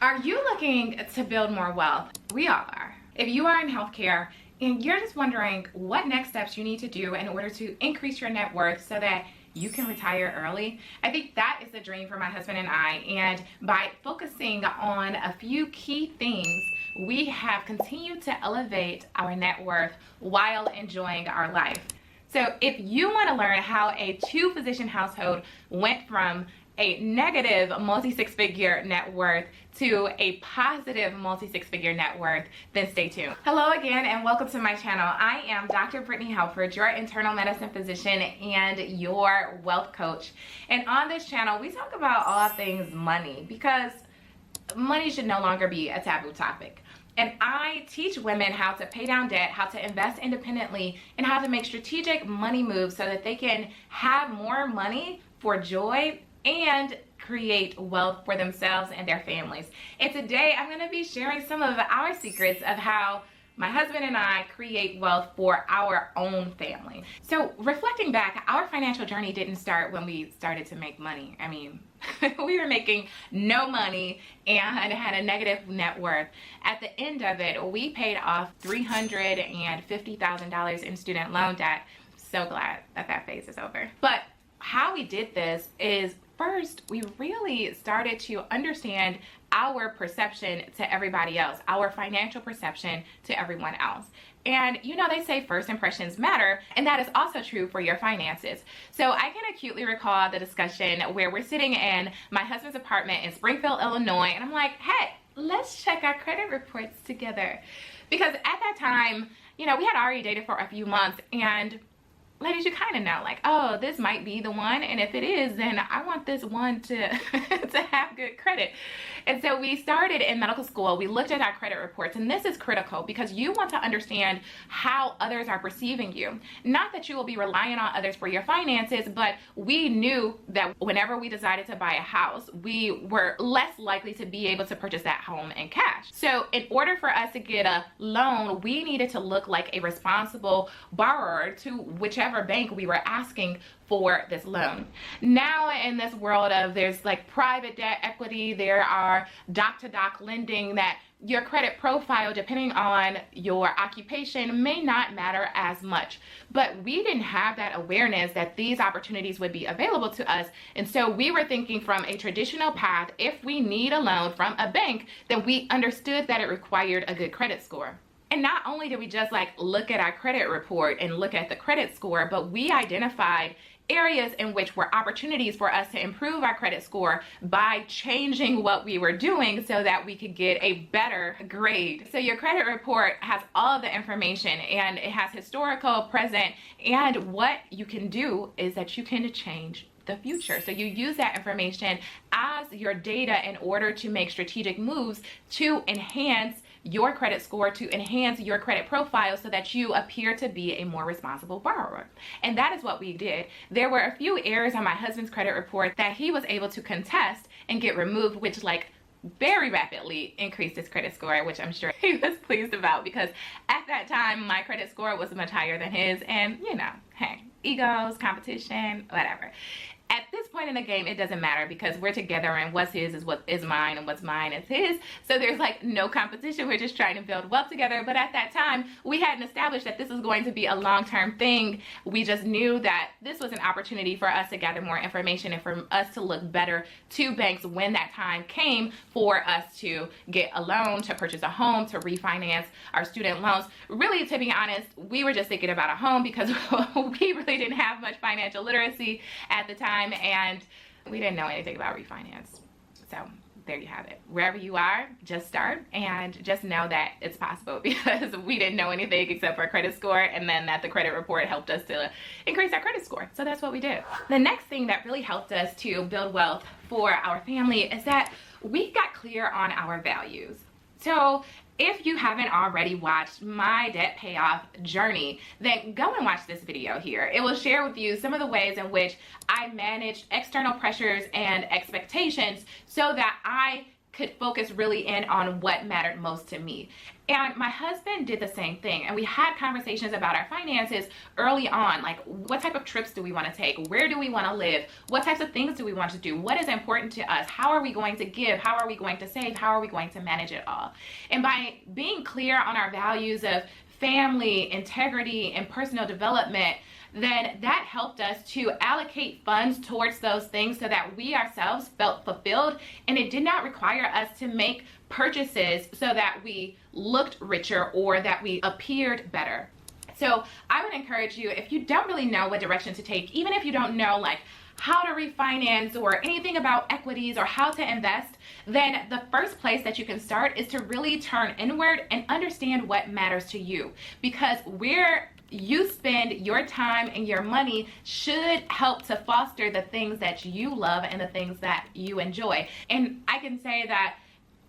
Are you looking to build more wealth? We all are. If you are in healthcare and you're just wondering what next steps you need to do in order to increase your net worth so that you can retire early, I think that is the dream for my husband and I. And by focusing on a few key things, we have continued to elevate our net worth while enjoying our life. So if you want to learn how a two-physician household went from a negative multi-six-figure net worth to a positive multi-six-figure net worth, then stay tuned. Hello again and welcome to my channel. I am Dr. Brittany Helford, your internal medicine physician and your wealth coach. And on this channel, we talk about all things money because money should no longer be a taboo topic. And I teach women how to pay down debt, how to invest independently, and how to make strategic money moves so that they can have more money for joy and create wealth for themselves and their families. And today I'm going to be sharing some of our secrets of how my husband and I create wealth for our own family. So reflecting back, our financial journey didn't start when we started to make money. I mean, we were making no money and had a negative net worth. At the end of it, we paid off $350,000 in student loan debt. So glad that that phase is over. But how we did this is, first, we really started to understand our perception to everybody else, our financial perception to everyone else. And you know, they say first impressions matter, and that is also true for your finances. So I can acutely recall the discussion where we're sitting in my husband's apartment in Springfield, Illinois, and I'm like, hey, let's check our credit reports together. Because at that time, you know, we had already dated for a few months, and ladies, you kind of know, like, oh, this might be the one, and if it is, then I want this one to to have good credit. And so we started in medical school. We looked at our credit reports, and this is critical because you want to understand how others are perceiving you. Not that you will be relying on others for your finances, but we knew that whenever we decided to buy a house, we were less likely to be able to purchase that home in cash. So in order for us to get a loan, we needed to look like a responsible borrower to whichever bank we were asking for this loan. Now in this world of, there's like private debt equity, there are doc-to-doc lending, that your credit profile, depending on your occupation, may not matter as much. But we didn't have that awareness that these opportunities would be available to us. And so we were thinking from a traditional path, if we need a loan from a bank, then we understood that it required a good credit score. And not only did we just like look at our credit report and look at the credit score, but we identified areas in which were opportunities for us to improve our credit score by changing what we were doing so that we could get a better grade. So your credit report has all of the information, and it has historical, present, and what you can do is that you can change the future. So you use that information as your data in order to make strategic moves to enhance your credit score, to enhance your credit profile so that you appear to be a more responsible borrower. And that is what we did. There were a few errors on my husband's credit report that he was able to contest and get removed, which like very rapidly increased his credit score, which I'm sure he was pleased about because at that time my credit score was much higher than his, and you know, hey, egos, competition, whatever. At this point in the game, it doesn't matter because we're together, and what's his is what is mine, and what's mine is his. So there's like no competition. We're just trying to build wealth together. But at that time, we hadn't established that this was going to be a long-term thing. We just knew that this was an opportunity for us to gather more information and for us to look better to banks when that time came for us to get a loan, to purchase a home, to refinance our student loans. Really, to be honest, we were just thinking about a home because we really didn't have much financial literacy at the time, and we didn't know anything about refinance. So there you have it. Wherever you are, just start and just know that it's possible because we didn't know anything except for a credit score, and then that the credit report helped us to increase our credit score. So that's what we did. The next thing that really helped us to build wealth for our family is that we got clear on our values. So if you haven't already watched my debt payoff journey, then go and watch this video here. It will share with you some of the ways in which I managed external pressures and expectations so that I could focus really in on what mattered most to me. And my husband did the same thing. And we had conversations about our finances early on, like what type of trips do we want to take? Where do we want to live? What types of things do we want to do? What is important to us? How are we going to give? How are we going to save? How are we going to manage it all? And by being clear on our values of family, integrity, and personal development, then that helped us to allocate funds towards those things so that we ourselves felt fulfilled, and it did not require us to make purchases so that we looked richer or that we appeared better. So I would encourage you, if you don't really know what direction to take, even if you don't know like how to refinance or anything about equities or how to invest, then the first place that you can start is to really turn inward and understand what matters to you, because where you spend your time and your money should help to foster the things that you love and the things that you enjoy. And I can say that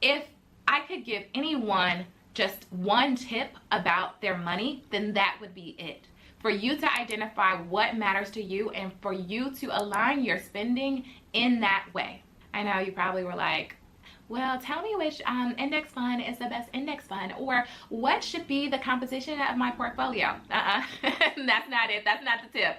if I could give anyone just one tip about their money, then that would be it. For you to identify what matters to you and for you to align your spending in that way. I know you probably were like, well, tell me which index fund is the best index fund, or what should be the composition of my portfolio. That's not it. That's not the tip.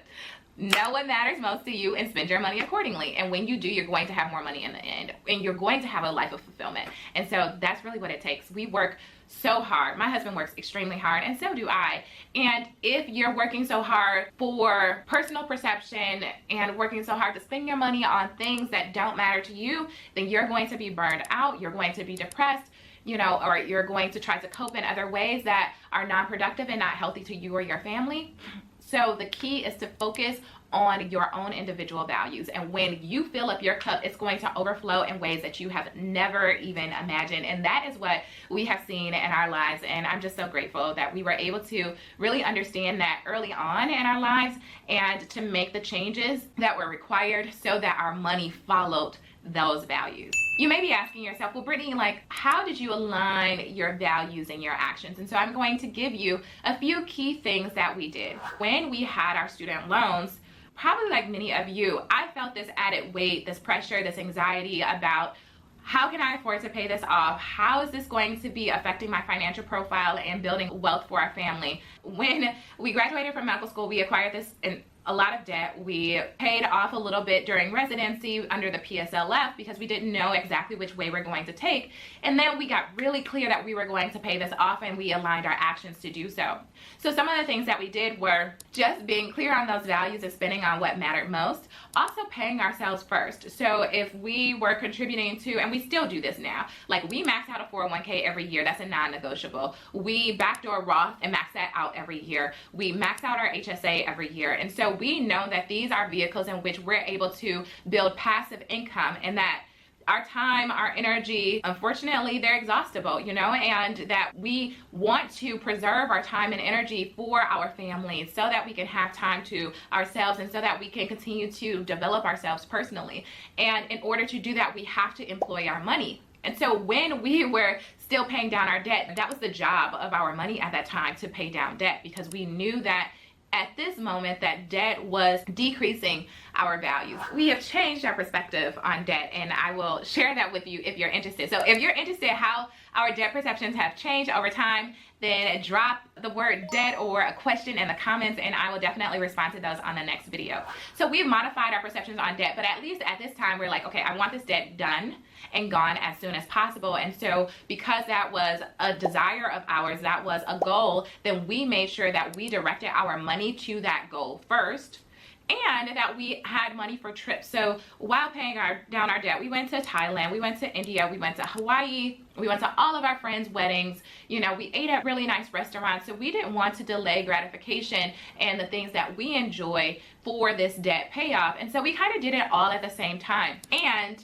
Know what matters most to you and spend your money accordingly. And when you do, you're going to have more money in the end, and you're going to have a life of fulfillment. And so that's really what it takes. We work so hard. My husband works extremely hard, and so do I. And if you're working so hard for personal perception and working so hard to spend your money on things that don't matter to you, then you're going to be burned out, you're going to be depressed, you know, or you're going to try to cope in other ways that are non-productive and not healthy to you or your family. So the key is to focus on your own individual values. And when you fill up your cup, it's going to overflow in ways that you have never even imagined. And that is what we have seen in our lives. And I'm just so grateful that we were able to really understand that early on in our lives and to make the changes that were required so that our money followed those values. You may be asking yourself, well, Brittany, like, how did you align your values and your actions? And so I'm going to give you a few key things that we did. When we had our student loans, probably like many of you, I felt this added weight, this pressure, this anxiety about how can I afford to pay this off? How is this going to be affecting my financial profile and building wealth for our family? When we graduated from medical school, we acquired this in a lot of debt. We paid off a little bit during residency under the PSLF because we didn't know exactly which way we're going to take. And then we got really clear that we were going to pay this off, and we aligned our actions to do so. So some of the things that we did were just being clear on those values and spending on what mattered most. Also paying ourselves first. So if we were contributing to, and we still do this now, like we max out a 401k every year, that's a non-negotiable. We backdoor Roth and max that out every year. We max out our HSA every year. And so we know that these are vehicles in which we're able to build passive income, and that our time, our energy, unfortunately, they're exhaustible, you know, and that we want to preserve our time and energy for our families so that we can have time to ourselves and so that we can continue to develop ourselves personally. And in order to do that, we have to employ our money. And so when we were still paying down our debt, that was the job of our money at that time, to pay down debt, because we knew that at this moment that debt was decreasing our values. We have changed our perspective on debt, and I will share that with you if you're interested. So if you're interested how our debt perceptions have changed over time, then drop the word debt or a question in the comments, and I will definitely respond to those on the next video. So we've modified our perceptions on debt, but at least at this time we're like, okay, I want this debt done and gone as soon as possible. And so because that was a desire of ours, that was a goal, then we made sure that we directed our money to that goal first, and that we had money for trips. So while paying down our debt, we went to Thailand, we went to India, we went to Hawaii, we went to all of our friends' weddings, you know, we ate at really nice restaurants. So we didn't want to delay gratification and the things that we enjoy for this debt payoff. And so we kind of did it all at the same time. And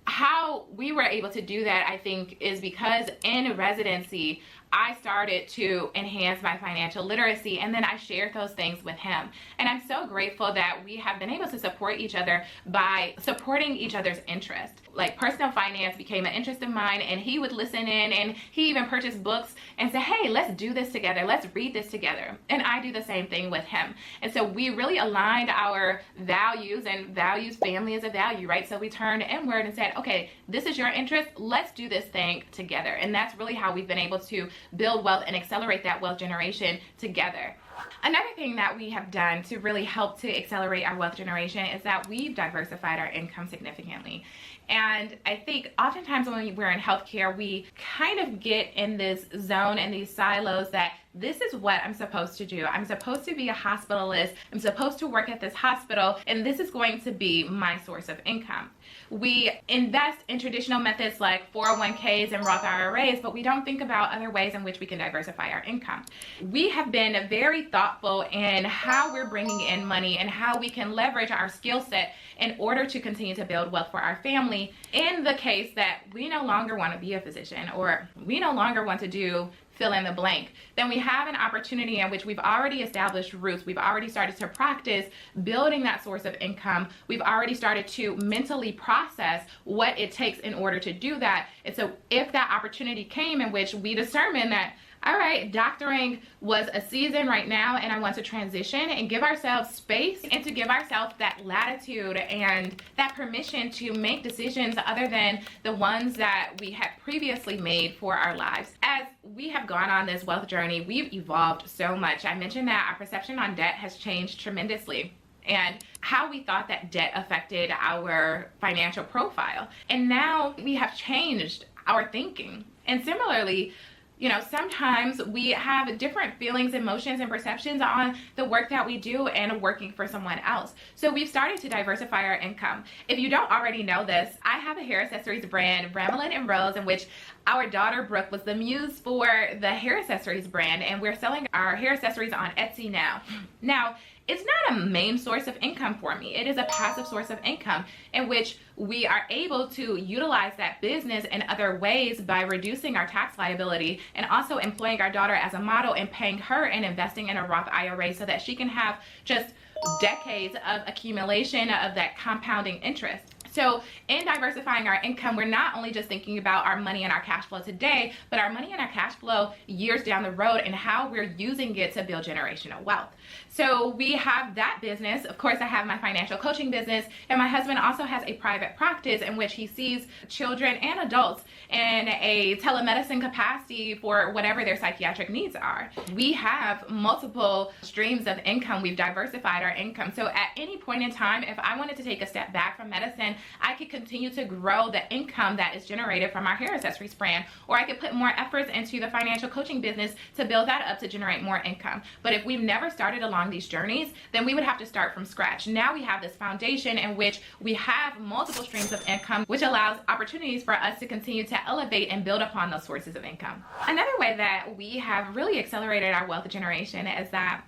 how we were able to do that, I think, is because in residency, I started to enhance my financial literacy, and then I shared those things with him. And I'm so grateful that we have been able to support each other by supporting each other's interests. Like, personal finance became an interest of mine, and he would listen in, and he even purchased books and say, hey, let's do this together, let's read this together. And I do the same thing with him. And so we really aligned our values, and values, family is a value, right? So we turned inward and said, okay, this is your interest, let's do this thing together. And that's really how we've been able to build wealth and accelerate that wealth generation together. Another thing that we have done to really help to accelerate our wealth generation is that we've diversified our income significantly. And I think oftentimes when we're in healthcare, we kind of get in this zone and these silos that this is what I'm supposed to do. I'm supposed to be a hospitalist. I'm supposed to work at this hospital, and this is going to be my source of income. We invest in traditional methods like 401ks and Roth IRAs, but we don't think about other ways in which we can diversify our income. We have been very thoughtful in how we're bringing in money and how we can leverage our skill set in order to continue to build wealth for our family in the case that we no longer want to be a physician, or we no longer want to do fill in the blank. Then we have an opportunity in which we've already established roots. We've already started to practice building that source of income. We've already started to mentally process what it takes in order to do that. And so if that opportunity came in which we determined that, all right, doctoring was a season right now and I want to transition, and give ourselves space and to give ourselves that latitude and that permission to make decisions other than the ones that we had previously made for our lives. As we have gone on this wealth journey, we've evolved so much. I mentioned that our perception on debt has changed tremendously, and how we thought that debt affected our financial profile. And now we have changed our thinking. And similarly, you know, sometimes we have different feelings, emotions, and perceptions on the work that we do and working for someone else. So we've started to diversify our income. If you don't already know this, I have a hair accessories brand, Bramelin and Rose, in which our daughter Brooke was the muse for the hair accessories brand, and we're selling our hair accessories on Etsy now. Now, it's not a main source of income for me. It is a passive source of income in which we are able to utilize that business in other ways by reducing our tax liability and also employing our daughter as a model and paying her and investing in a Roth IRA so that she can have just decades of accumulation of that compounding interest. So in diversifying our income, we're not only just thinking about our money and our cash flow today, but our money and our cash flow years down the road and how we're using it to build generational wealth. So we have that business. Of course, I have my financial coaching business, and my husband also has a private practice in which he sees children and adults in a telemedicine capacity for whatever their psychiatric needs are. We have multiple streams of income. We've diversified our income. So at any point in time, if I wanted to take a step back from medicine, I could continue to grow the income that is generated from our hair accessories brand, or I could put more efforts into the financial coaching business to build that up to generate more income. But if we've never started along these journeys, then we would have to start from scratch. Now we have this foundation in which we have multiple streams of income, which allows opportunities for us to continue to elevate and build upon those sources of income. Another way that we have really accelerated our wealth generation is that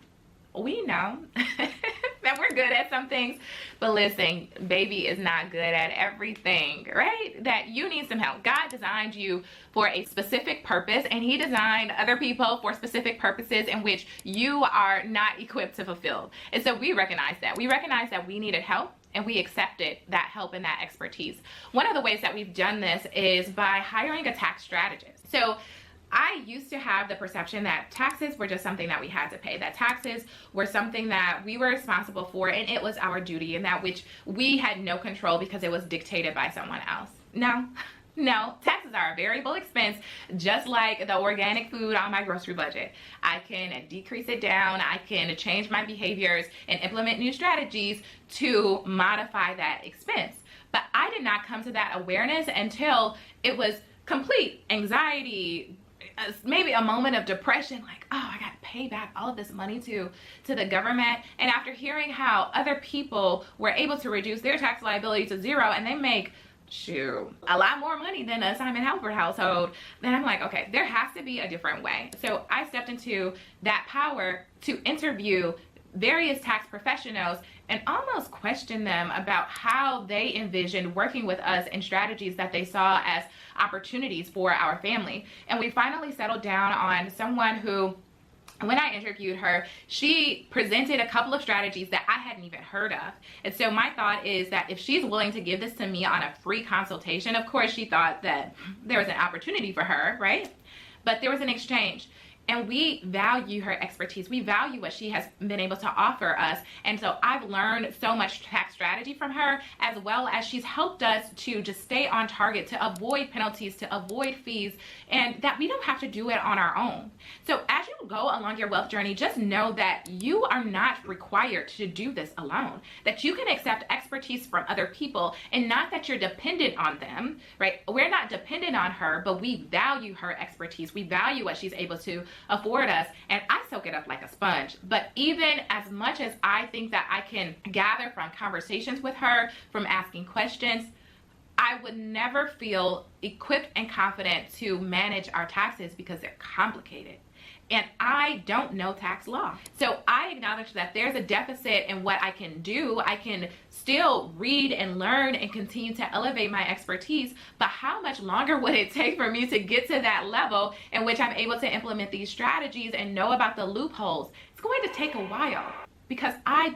we know that we're good at some things, but listen, baby is not good at everything, right? That you need some help. God designed you for a specific purpose, and he designed other people for specific purposes in which you are not equipped to fulfill. And so we recognize that. We recognize that we needed help, and we accepted that help and that expertise. One of the ways that we've done this is by hiring a tax strategist. So I used to have the perception that taxes were just something that we had to pay, that taxes were something that we were responsible for, and it was our duty, and that which we had no control because it was dictated by someone else. No, taxes are a variable expense, just like the organic food on my grocery budget. I can decrease it down, I can change my behaviors and implement new strategies to modify that expense. But I did not come to that awareness until it was complete anxiety, maybe a moment of depression, like, oh, I got to pay back all of this money to the government. And after hearing how other people were able to reduce their tax liability to zero, and they make a lot more money than a Simon Halford household, then I'm like, okay, there has to be a different way. So I stepped into that power to interview various tax professionals and almost questioned them about how they envisioned working with us and strategies that they saw as opportunities for our family. And we finally settled down on someone who, when I interviewed her, she presented a couple of strategies that I hadn't even heard of. And so my thought is that if she's willing to give this to me on a free consultation, of course she thought that there was an opportunity for her, right? But there was an exchange. And we value her expertise. We value what she has been able to offer us. And so I've learned so much tax strategy from her, as well as she's helped us to just stay on target, to avoid penalties, to avoid fees, and that we don't have to do it on our own. So as you go along your wealth journey, just know that you are not required to do this alone, that you can accept expertise from other people, and not that you're dependent on them, right? We're not dependent on her, but we value her expertise. We value what she's able to afford us, and I soak it up like a sponge. But even as much as I think that I can gather from conversations with her, from asking questions, I would never feel equipped and confident to manage our taxes because they're complicated. And I don't know tax law. So I acknowledge that there's a deficit in what I can do. I can still read and learn and continue to elevate my expertise, but how much longer would it take for me to get to that level in which I'm able to implement these strategies and know about the loopholes? It's going to take a while because I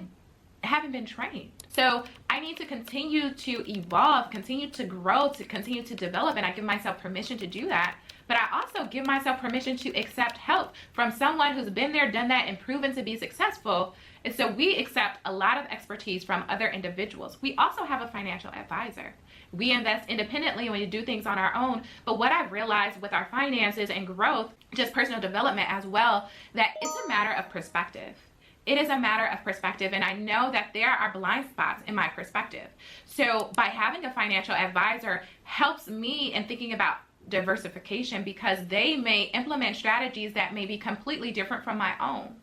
haven't been trained. So I need to continue to evolve, continue to grow, to continue to develop, and I give myself permission to do that. But I also give myself permission to accept help from someone who's been there, done that, and proven to be successful. And so we accept a lot of expertise from other individuals. We also have a financial advisor. We invest independently and we do things on our own. But what I've realized with our finances and growth, just personal development as well, that it's a matter of perspective. It is a matter of perspective, and I know that there are blind spots in my perspective. So by having a financial advisor helps me in thinking about diversification, because they may implement strategies that may be completely different from my own.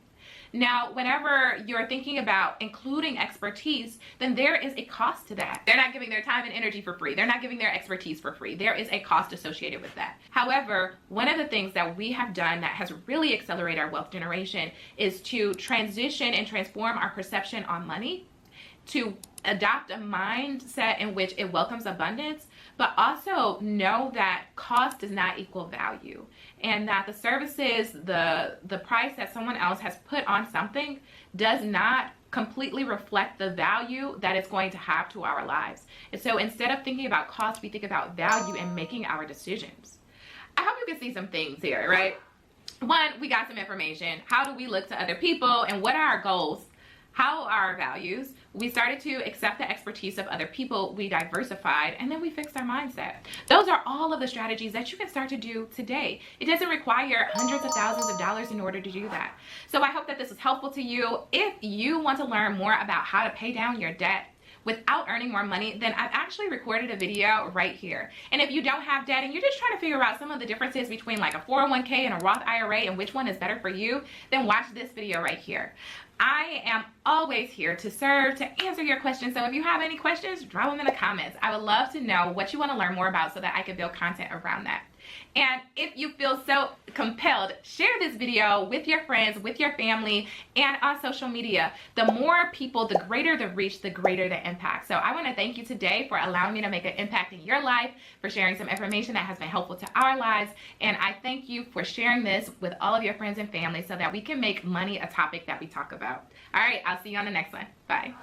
Now, whenever you're thinking about including expertise, then there is a cost to that. They're not giving their time and energy for free. They're not giving their expertise for free. There is a cost associated with that. However, one of the things that we have done that has really accelerated our wealth generation is to transition and transform our perception on money, to adopt a mindset in which it welcomes abundance, but also know that cost does not equal value, and that the services, the price that someone else has put on something does not completely reflect the value that it's going to have to our lives. And so instead of thinking about cost, we think about value and making our decisions. I hope you can see some things here, right? One, we got some information. How do we look to other people, and what are our goals? How are our values? We started to accept the expertise of other people, we diversified, and then we fixed our mindset. Those are all of the strategies that you can start to do today. It doesn't require hundreds of thousands of dollars in order to do that. So I hope that this is helpful to you. If you want to learn more about how to pay down your debt without earning more money, then I've actually recorded a video right here. And if you don't have debt and you're just trying to figure out some of the differences between like a 401k and a Roth IRA and which one is better for you, then watch this video right here. I am always here to serve, to answer your questions. So if you have any questions, drop them in the comments. I would love to know what you want to learn more about so that I can build content around that. And if you feel so compelled, share this video with your friends, with your family, and on social media. The more people, the greater the reach, the greater the impact. So I want to thank you today for allowing me to make an impact in your life, for sharing some information that has been helpful to our lives. And I thank you for sharing this with all of your friends and family so that we can make money a topic that we talk about. All right, I'll see you on the next one. Bye.